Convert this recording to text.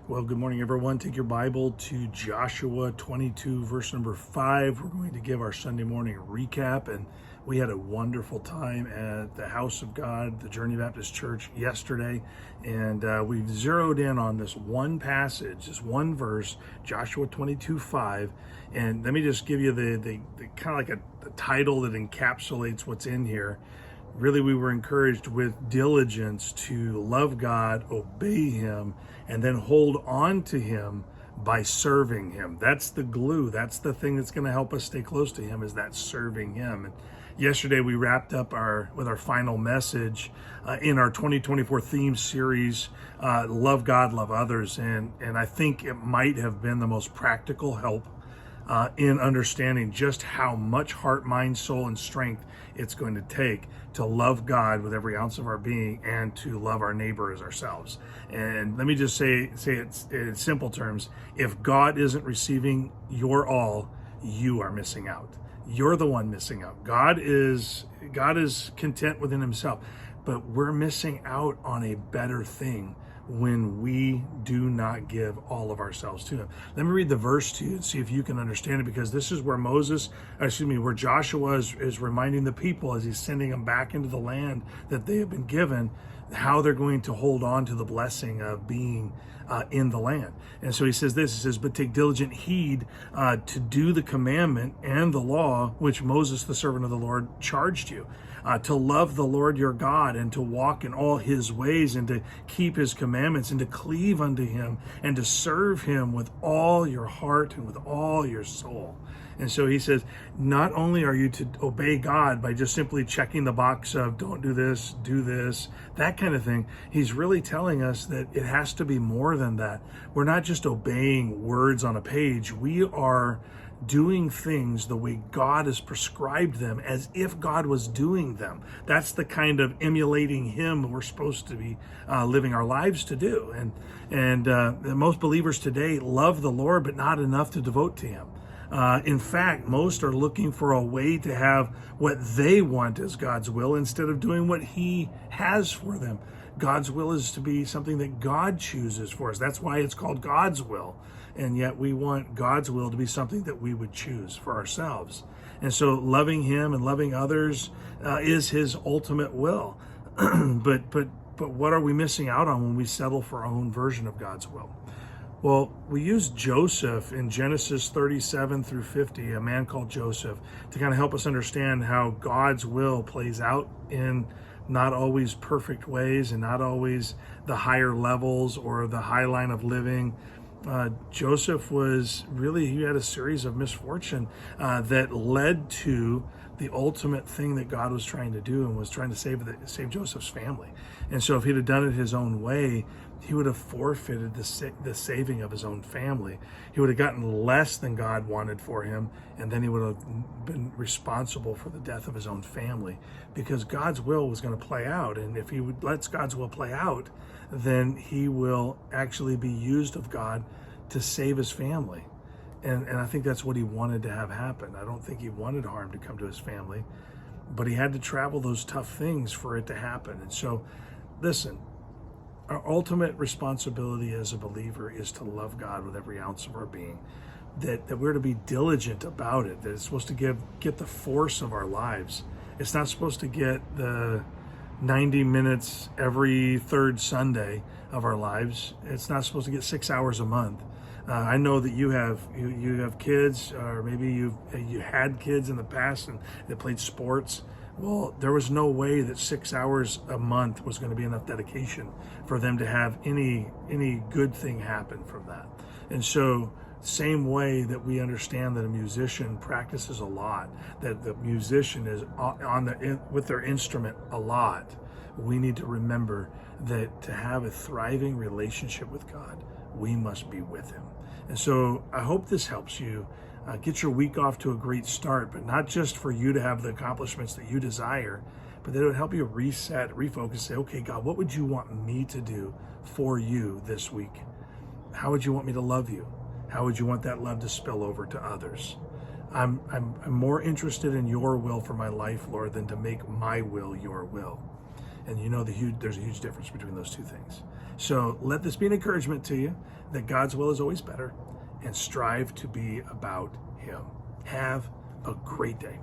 Well, good morning, everyone. Take your Bible to Joshua 22, verse number 5. We're going to give our Sunday morning recap, and we had a wonderful time at the House of God, the Journey Baptist Church, yesterday, and we've zeroed in on this one passage, this one verse, Joshua 22, 5. And let me just give you the kind of like the title that encapsulates what's in here. Really, we were encouraged with diligence to love God, obey Him, and then hold on to Him by serving Him. That's the glue. That's the thing that's going to help us stay close to Him, is that serving Him. And yesterday, we wrapped up with our final message in our 2024 theme series, Love God, Love Others. And I think it might have been the most practical help in understanding just how much heart, mind, soul, and strength it's going to take to love God with every ounce of our being and to love our neighbor as ourselves. And let me just say it in simple terms: if God isn't receiving your all, you are missing out. You're the one missing out. God is content within Himself, but we're missing out on a better thing when we do not give all of ourselves to Him. Let me read the verse to you and see if you can understand it, because this is where where Joshua is reminding the people, as he's sending them back into the land that they have been given, how they're going to hold on to the blessing of being in the land. And so he says this, he says, "But take diligent heed to do the commandment and the law which Moses, the servant of the Lord, charged you, to love the Lord your God and to walk in all His ways and to keep His commandments and to cleave unto Him and to serve Him with all your heart and with all your soul." And so he says, not only are you to obey God by just simply checking the box of don't do this, that kind of thing. He's really telling us that it has to be more than that. We're not just obeying words on a page. We are doing things the way God has prescribed them, as if God was doing them. That's the kind of emulating Him we're supposed to be living our lives to do. And most believers today love the Lord, but not enough to devote to Him. In fact, most are looking for a way to have what they want as God's will instead of doing what He has for them. God's will is to be something that God chooses for us. That's why it's called God's will. And yet we want God's will to be something that we would choose for ourselves. And so loving Him and loving others is His ultimate will. But what are we missing out on when we settle for our own version of God's will? Well, we use Joseph in Genesis 37 through 50, a man called Joseph, to kind of help us understand how God's will plays out in not always perfect ways and not always the higher levels or the high line of living. Joseph he had a series of misfortune that led to the ultimate thing that God was trying to do, and was trying to save Joseph's family. And so if he'd have done it his own way, he would have forfeited the saving of his own family. He would have gotten less than God wanted for him, and then he would have been responsible for the death of his own family, because God's will was going to play out. And if he lets God's will play out, then he will actually be used of God to save his family. And I think that's what he wanted to have happen. I don't think he wanted harm to come to his family, but he had to travel those tough things for it to happen. And so, listen, our ultimate responsibility as a believer is to love God with every ounce of our being, that we're to be diligent about it, that it's supposed to get the force of our lives. It's not supposed to get the 90 minutes every third Sunday of our lives. It's not supposed to get 6 hours a month. I know that you have kids, or maybe you had kids in the past and they played sports. Well, there was no way that 6 hours a month was going to be enough dedication for them to have any good thing happen from that. And so, same way that we understand that a musician practices a lot, that the musician is with their instrument a lot, we need to remember that to have a thriving relationship with God, we must be with Him. And so I hope this helps you get your week off to a great start, but not just for you to have the accomplishments that you desire, but that it would help you reset, refocus, say, okay, God, what would you want me to do for you this week? How would you want me to love you? How would you want that love to spill over to others? I'm more interested in your will for my life, Lord, than to make my will your will. And you know there's a huge difference between those two things. So let this be an encouragement to you that God's will is always better, and strive to be about Him. Have a great day.